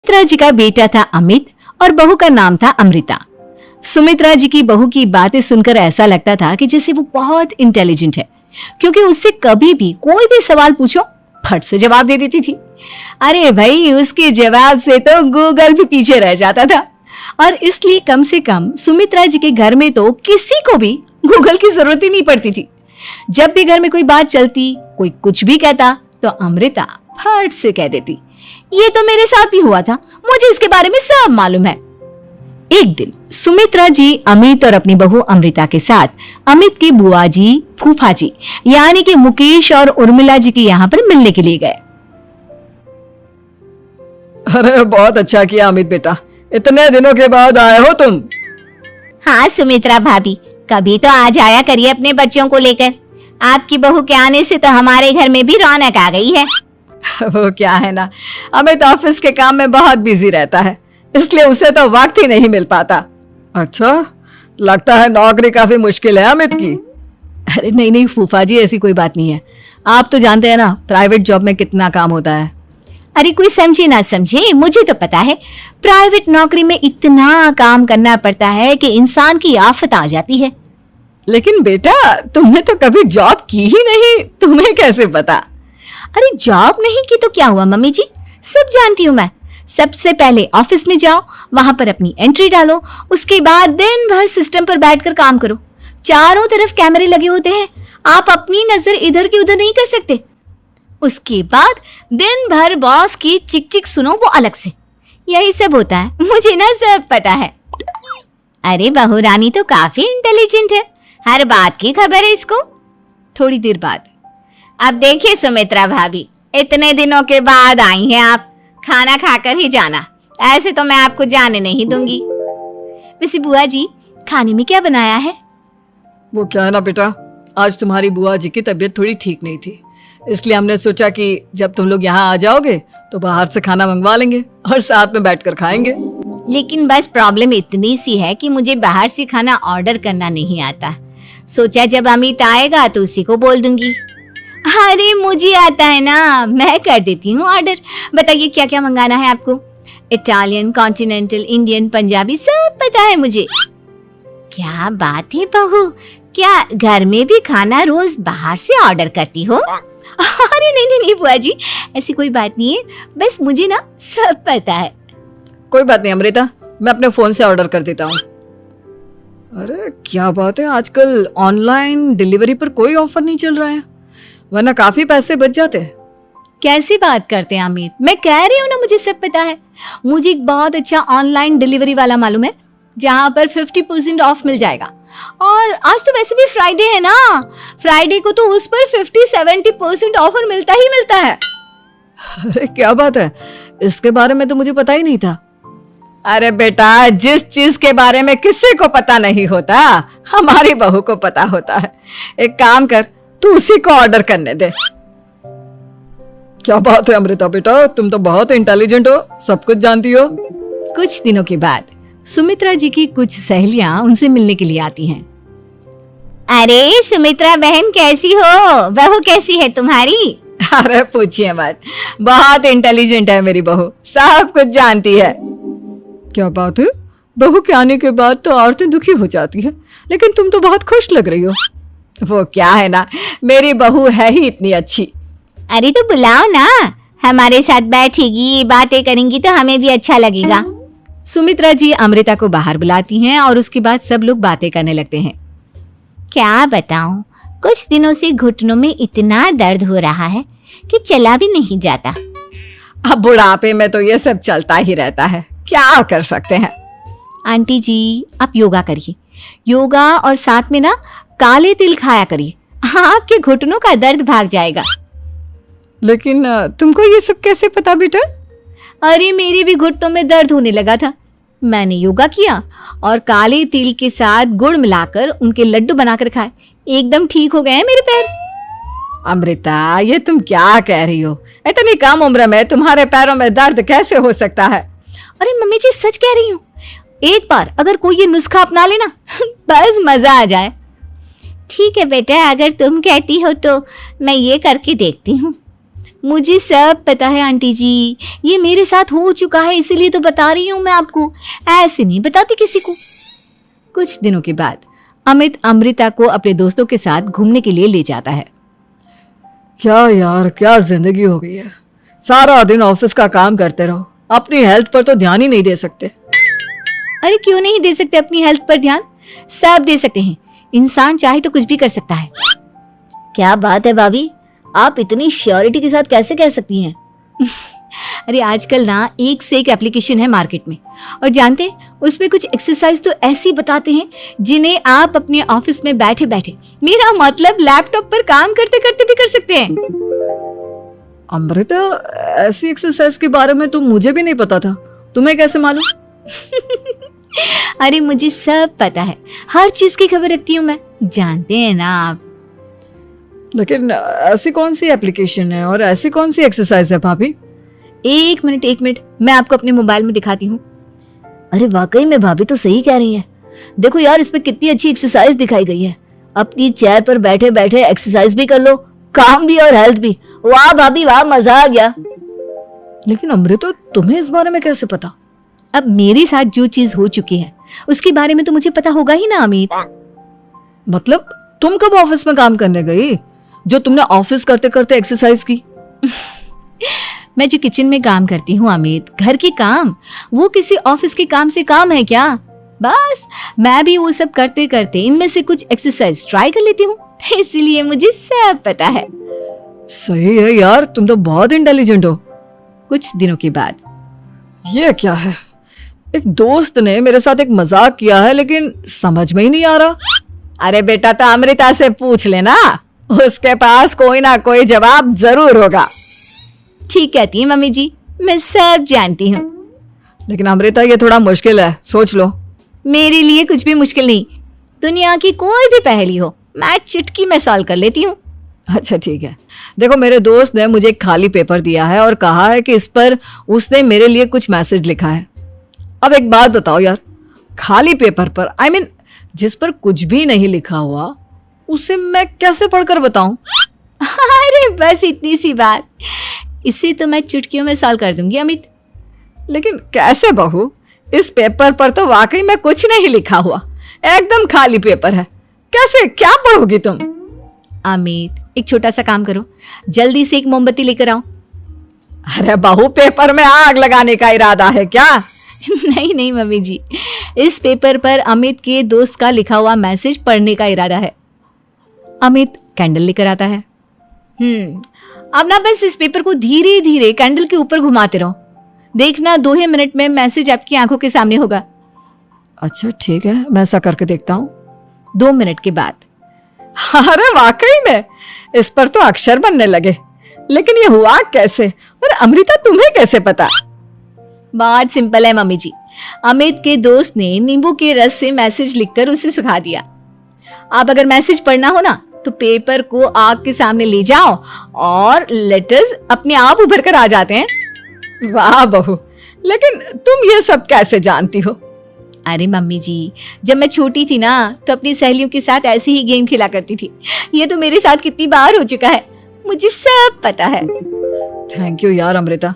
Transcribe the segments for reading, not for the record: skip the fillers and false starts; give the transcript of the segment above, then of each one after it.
सुमित्रा जी का बेटा था अमित और बहू का नाम था अमृता। सुमित्रा जी की बहू की बातें सुनकर ऐसा लगता था कि जैसे वो बहुत इंटेलिजेंट है, क्योंकि उससे कभी भी कोई भी सवाल पूछो फट से जवाब दे देती थी। अरे भाई, उसके जवाब से तो गूगल भी पीछे रह जाता था। और इसलिए कम से कम सुमित्रा जी के घर में तो किसी को भी गूगल की जरूरत ही नहीं पड़ती थी। जब भी घर में कोई बात चलती, कोई कुछ भी कहता, तो अमृता फट से कह देती, ये तो मेरे साथ भी हुआ था, मुझे इसके बारे में सब मालूम है। एक दिन सुमित्रा जी अमित और अपनी बहू अमृता के साथ अमित की बुआ जी, फूफा जी यानी कि मुकेश और उर्मिला जी के यहाँ पर मिलने के लिए गए। अरे बहुत अच्छा किया अमित बेटा, इतने दिनों के बाद आए हो तुम। हाँ सुमित्रा भाभी, कभी तो आ जाया करिए अपने बच्चों को लेकर। आपकी बहू के आने से तो हमारे घर में भी रौनक आ गई है। वो क्या है ना, अमित ऑफिस के काम में बहुत बिजी रहता है, इसलिए उसे तो वक्त ही नहीं मिल पाता। अच्छा, लगता है नौकरी काफी मुश्किल है अमित की। अरे नहीं नहीं फूफा जी, ऐसी कोई बात नहीं है। आप तो जानते हैं ना प्राइवेट जॉब में कितना काम होता है। अरे कोई समझे ना समझे, मुझे तो पता है प्राइवेट नौकरी में इतना काम करना पड़ता है कि इंसान की आफत आ जाती है। लेकिन बेटा, तुमने तो कभी जॉब की ही नहीं, तुम्हें कैसे पता? अरे जॉब नहीं की तो क्या हुआ मम्मी जी, सब जानती हूँ मैं। सबसे पहले ऑफिस में जाओ, वहां पर अपनी एंट्री डालो, उसके बाद दिन भर सिस्टम पर बैठकर काम करो। चारों तरफ कैमरे लगे होते हैं, आप अपनी नजर इधर की उधर नहीं कर सकते। उसके बाद दिन भर बॉस की चिक चिक सुनो, वो अलग से। यही सब होता है, मुझे ना सब पता है। अरे बहू रानी तो काफी इंटेलिजेंट है, हर बात की खबर है इसको। थोड़ी देर बाद, अब देखिए सुमित्रा भाभी, इतने दिनों के बाद आई हैं आप, खाना खाकर ही जाना, ऐसे तो मैं आपको जाने नहीं दूंगी। वैसे बुआ जी, खाने में क्या बनाया है? वो क्या है ना बेटा, आज तुम्हारी बुआ जी की तबीयत थोड़ी ठीक नहीं थी, इसलिए हमने सोचा कि जब तुम लोग यहाँ आ जाओगे तो बाहर से खाना मंगवा लेंगे और साथ में बैठकर खाएंगे। लेकिन बस प्रॉब्लम इतनी सी है कि मुझे बाहर से खाना ऑर्डर करना नहीं आता। सोचा जब अमित आएगा तो उसी को बोल दूंगी। अरे मुझे आता है ना, मैं कर देती हूँ ऑर्डर। बताइए क्या क्या मंगाना है आपको? इटालियन, कॉन्टिनेंटल, इंडियन, पंजाबी, सब पता है मुझे। क्या बात है बहू, क्या घर में भी खाना रोज बाहर से ऑर्डर करती हो? अरे नहीं नहीं बुआ जी, ऐसी कोई बात नहीं है, बस मुझे ना सब पता है। कोई बात नहीं अमृता, मैं अपने फोन से ऑर्डर कर देता हूँ। अरे क्या बात है, आजकल ऑनलाइन डिलीवरी पर कोई ऑफर नहीं चल रहा है, वरना काफी पैसे बच जाते हैं। कैसी बात करते हैं अमित, मैं कह रही हूँ ना मुझे सब पता है। मुझे एक बहुत अच्छा ऑनलाइन डिलीवरी वाला मालूम है, जहाँ पर 50% ऑफ मिल जाएगा। और आज तो वैसे भी फ्राइडे है ना, फ्राइडे को तो उस पर 50-70% ऑफर मिलता ही मिलता है। अरे क्या बात है, इसके बारे में तो मुझे पता ही नहीं था। अरे बेटा, जिस चीज के बारे में किसी को पता नहीं होता, हमारी बहू को पता होता है। एक काम कर, तू उसी को ऑर्डर करने दे। क्या बात है अमृता बेटा, तुम तो बहुत इंटेलिजेंट हो, सब कुछ जानती हो। कुछ दिनों के बाद सुमित्रा जी की कुछ सहेलियां उनसे मिलने के लिए आती हैं। अरे सुमित्रा बहन कैसी हो, बहू कैसी है तुम्हारी? अरे पूछिए मत, बहुत इंटेलिजेंट है मेरी बहू, सब कुछ जानती है। क्या बात है, बहू के आने के बाद तो औरतें दुखी हो जाती है, लेकिन तुम तो बहुत खुश लग रही हो। वो क्या है ना, मेरी बहू है ही इतनी अच्छी। अरे तो बुलाओ ना, हमारे साथ बैठेगी, बातें करेंगी तो हमें भी अच्छा लगेगा। सुमित्रा जी अमृता को बाहर बुलाती हैं और उसके बाद सब लोग बातें करने लगते हैं। क्या बताऊं, कुछ दिनों से घुटनों में इतना दर्द हो रहा है कि चला भी नहीं जाता। अब बुढ़ापे में तो ये सब चलता ही रहता है, क्या कर सकते हैं। आंटी जी, आप योगा करिए, योगा और साथ में ना काले तिल खाया करिए, आपके घुटनों का दर्द भाग जाएगा। लेकिन तुमको ये सब कैसे पता बेटा? अरे मेरे भी घुटनों में दर्द होने लगा था, मैंने योगा किया और काले तिल के साथ गुड़ मिलाकर उनके लड्डू बनाकर खाए, एकदम ठीक हो गए हैं मेरे पैर। अमृता, ये तुम क्या कह रही हो? इतनी कम उम्र में तुम्हारे पैरों में दर्द कैसे हो सकता है? अरे मम्मी जी, सच कह रही हूँ, एक बार अगर कोई ये नुस्खा अपना लेना बस मजा आ जाए। ठीक है बेटा, अगर तुम कहती हो तो मैं ये करके देखती हूँ। मुझे सब पता है आंटी जी, ये मेरे साथ हो चुका है, इसीलिए तो बता रही हूँ मैं आपको, ऐसे नहीं बताती किसी को। कुछ दिनों के बाद अमित अमृता को अपने दोस्तों के साथ घूमने के लिए ले जाता है। क्या यार, क्या जिंदगी हो गई है। सारा दिन ऑफिस का काम करते रहो, अपनी हेल्थ पर तो ध्यान ही नहीं दे सकते। अरे क्यों नहीं दे सकते अपनी हेल्थ पर ध्यान, सब दे सकते हैं। इंसान चाहे तो कुछ भी कर सकता है। क्या बात है भाभी, आप इतनी श्योरिटी के साथ कैसे कह सकती हैं? अरे आजकल ना एक से एक एप्लीकेशन है मार्केट में, और जानते हैं उसमें कुछ एक्सरसाइज तो ऐसी बताते हैं जिन्हें आप अपने ऑफिस में बैठे बैठे, मेरा मतलब लैपटॉप पर काम करते करते भी कर सकते हैं। अमृता, ऐसी एक्सरसाइज के बारे में तो मुझे भी नहीं पता था, तुम्हें कैसे मालूम? अरे मुझे सब पता है, हर चीज की खबर रखती हूँ मैं, जानते हैं ना आप। लेकिन ऐसी कौन सी एप्लीकेशन है और ऐसी कौन सी एक्सरसाइज है भाभी? एक मिनट, मैं आपको अपने मोबाइल में दिखाती हूँ। अरे वाकई में भाभी तो सही कह रही हैं। देखो यार, इस पे कितनी अच्छी एक्सरसाइज दिखाई गई है। अपनी चेयर पर बैठे बैठे एक्सरसाइज भी कर लो, काम भी और हेल्थ भी। वाह भाभी वाह, मजा आ गया। लेकिन अमृता, तुम्हें इस बारे में कैसे पता? अब मेरे साथ जो चीज हो चुकी है उसके बारे में तो मुझे पता होगा ही ना अमित। मतलब तुम कब ऑफिस में काम करने गई जो तुमने ऑफिस करते करते एक्सरसाइज की? मैं जो किचन में काम करती हूँ अमित, घर के काम, वो किसी ऑफिस के काम से काम है क्या? बस मैं भी वो सब करते करते इनमें से कुछ एक्सरसाइज ट्राई कर लेती हूँ, इसलिए मुझे सब पता है। सही है यार, तुम तो बहुत इंटेलिजेंट हो। कुछ दिनों के बाद ये क्या है, एक दोस्त ने मेरे साथ एक मजाक किया है लेकिन समझ में ही नहीं आ रहा। अरे बेटा, तो अमृता से पूछ लेना, उसके पास कोई ना कोई जवाब जरूर होगा। ठीक कहती है मम्मी जी, मैं सब जानती हूँ। लेकिन अमृता, ये थोड़ा मुश्किल है, सोच लो। मेरे लिए कुछ भी मुश्किल नहीं, दुनिया की कोई भी पहेली हो मैं चुटकी में सॉल्व कर लेती हूँ। अच्छा ठीक है, देखो मेरे दोस्त ने मुझे एक खाली पेपर दिया है और कहा है कि इस पर उसने मेरे लिए कुछ मैसेज लिखा है। अब एक बात बताओ यार, खाली पेपर पर, I mean, जिस पर कुछ भी नहीं लिखा हुआ, उसे मैं कैसे पढ़कर बताऊं? अरे बस इतनी सी बात, इसे तो मैं चुटकियों में सॉल्व कर दूंगी अमित। लेकिन कैसे बहू, इस पेपर पर तो वाकई में कुछ नहीं लिखा हुआ, एकदम खाली पेपर है, कैसे, क्या पढ़ोगी तुम? अमित, एक छोटा सा काम करो, जल्दी से एक मोमबत्ती लेकर आओ। अरे बहू, पेपर में आग लगाने का इरादा है क्या? नहीं मम्मी जी, इस पेपर पर अमित के दोस्त का लिखा हुआ मैसेज पढ़ने का इरादा है। अमित कैंडल लेकर आता है। अब ना बस इस पेपर को धीरे धीरे कैंडल के ऊपर घुमाते रहो, देखना 2 ही मिनट में मैसेज आपकी आंखों के सामने होगा। अच्छा ठीक है, मैं ऐसा करके देखता हूँ। 2 मिनट के बाद, अरे वाकई में इस पर तो अक्षर बनने लगे, लेकिन ये हुआ कैसे? और अमृता, तुम्हें कैसे पता? बहुत सिंपल है मम्मी जी, अमित के दोस्त ने नींबू के रस से मैसेज लिखकर उसे सुखा दिया। आप अगर मैसेज पढ़ना हो ना तो पेपर को आग के सामने ले जाओ और लेटर्स अपने आप उभर कर आ जाते हैं। वाह बहू, लेकिन तुम ये सब कैसे जानती हो? अरे मम्मी जी, जब मैं छोटी थी ना तो अपनी सहेलियों के साथ ऐसे ही गेम खेला करती थी। ये तो मेरे साथ कितनी बार हो चुका है, मुझे सब पता है। थैंक यू यार अमृता,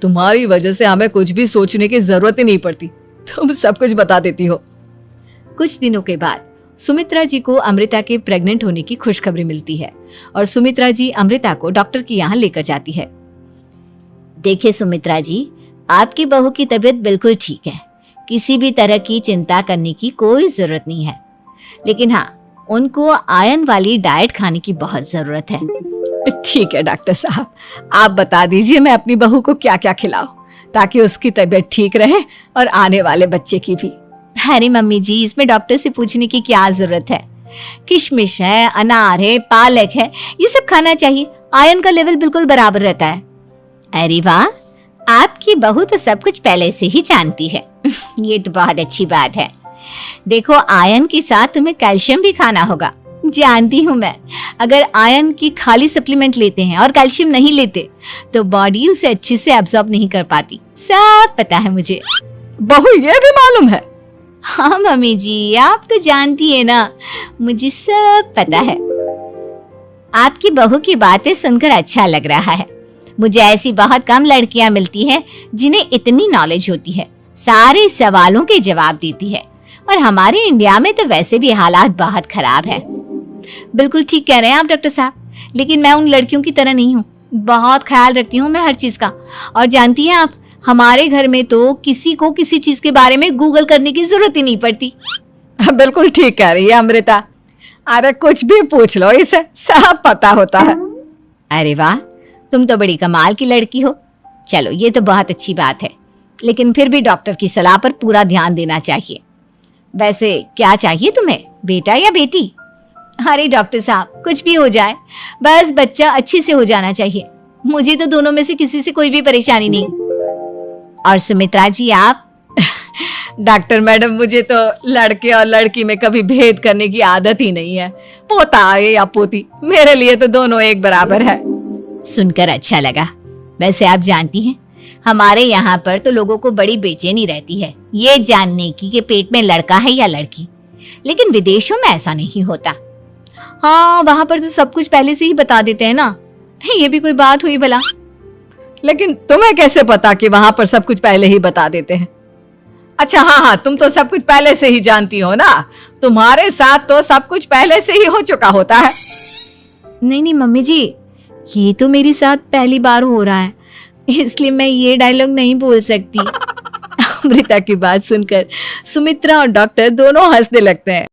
तुम्हारी वजह से हमें कुछ भी सोचने की जरूरत ही नहीं पड़ती, तुम सब कुछ बता देती हो। कुछ दिनों के बाद सुमित्रा जी को अमृता के प्रेग्नेंट होने की खुशखबरी मिलती है और सुमित्रा जी अमृता को डॉक्टर के यहाँ लेकर जाती है। देखिए सुमित्रा जी, आपकी बहू की तबीयत बिल्कुल ठीक है, किसी भी तरह की चिंता करने की कोई जरूरत नहीं है, लेकिन हाँ, उनको आयरन वाली डाइट खाने की बहुत जरूरत है। ठीक है डॉक्टर साहब, आप बता दीजिए मैं अपनी बहू को क्या क्या खिलाऊं ताकि उसकी तबीयत ठीक रहे और आने वाले बच्चे की भी। अरे मम्मी जी, इसमें डॉक्टर से पूछने की क्या जरूरत है, किशमिश है, अनार है, पालक है, ये सब खाना चाहिए, आयरन का लेवल बिल्कुल बराबर रहता है। अरे वाह, आपकी बहू तो सब कुछ पहले से ही जानती है। ये तो बहुत अच्छी बात है। देखो, आयरन के साथ तुम्हें कैल्शियम भी खाना होगा, जानती हूँ मैं। अगर आयरन की खाली सप्लीमेंट लेते हैं और कैल्शियम नहीं लेते तो बॉडी उसे अच्छे से एब्जॉर्ब नहीं कर पाती, सब पता है मुझे। बहू, ये भी मालूम है? हाँ मम्मी जी, आप तो जानती है ना, मुझे सब पता है। आपकी बहू की बातें सुनकर अच्छा लग रहा है, मुझे ऐसी बहुत कम लड़कियां मिलती हैं जिन्हें इतनी नॉलेज होती है, सारे सवालों के जवाब देती है। और हमारे इंडिया में तो वैसे भी हालात बहुत खराब है। बिल्कुल ठीक कह रहे हैं आप डॉक्टर साहब, लेकिन मैं उन लड़कियों की तरह नहीं हूँ। बहुत ख्याल रखती हूँ मैं हर चीज का। और जानती हैं आप, हमारे घर में तो किसी को किसी चीज के बारे में गूगल करने की जरूरत ही नहीं पड़ती। बिल्कुल ठीक कह रही है अमृता। अरे कुछ भी पूछ लो, इसे सब पता होता है। अरे वाह, तुम तो बड़ी कमाल की लड़की हो। चलो ये तो बहुत अच्छी बात है, लेकिन फिर भी डॉक्टर की सलाह पर पूरा ध्यान देना चाहिए। वैसे क्या चाहिए तुम्हें, बेटा या बेटी? अरे डॉक्टर साहब, कुछ भी हो जाए, बस बच्चा अच्छे से हो जाना चाहिए। मुझे तो दोनों में से किसी से कोई भी परेशानी नहीं। और सुमित्रा जी आप? डॉक्टर मैडम, मुझे तो लड़के और लड़की में कभी भेद करने की आदत ही नहीं है। पोता आए या पोती, मेरे लिए तो दोनों एक बराबर है। सुनकर अच्छा लगा। वैसे आप जानती हैं, हमारे यहाँ पर तो लोगों को बड़ी बेचैनी रहती है ये जानने की कि पेट में लड़का है या लड़की, लेकिन विदेशों में ऐसा नहीं होता। हाँ, वहां पर तो सब कुछ पहले से ही बता देते हैं ना। ये भी कोई बात हुई भला? लेकिन तुम्हें कैसे पता कि वहां पर सब कुछ पहले ही बता देते हैं? अच्छा हाँ, तुम तो सब कुछ पहले से ही जानती हो ना। तुम्हारे साथ तो सब कुछ पहले से ही हो चुका होता है। नहीं मम्मी जी, ये तो मेरे साथ पहली बार हो रहा है, इसलिए मैं ये डायलॉग नहीं बोल सकती। अमृता की बात सुनकर सुमित्रा और डॉक्टर दोनों हंसने लगते हैं।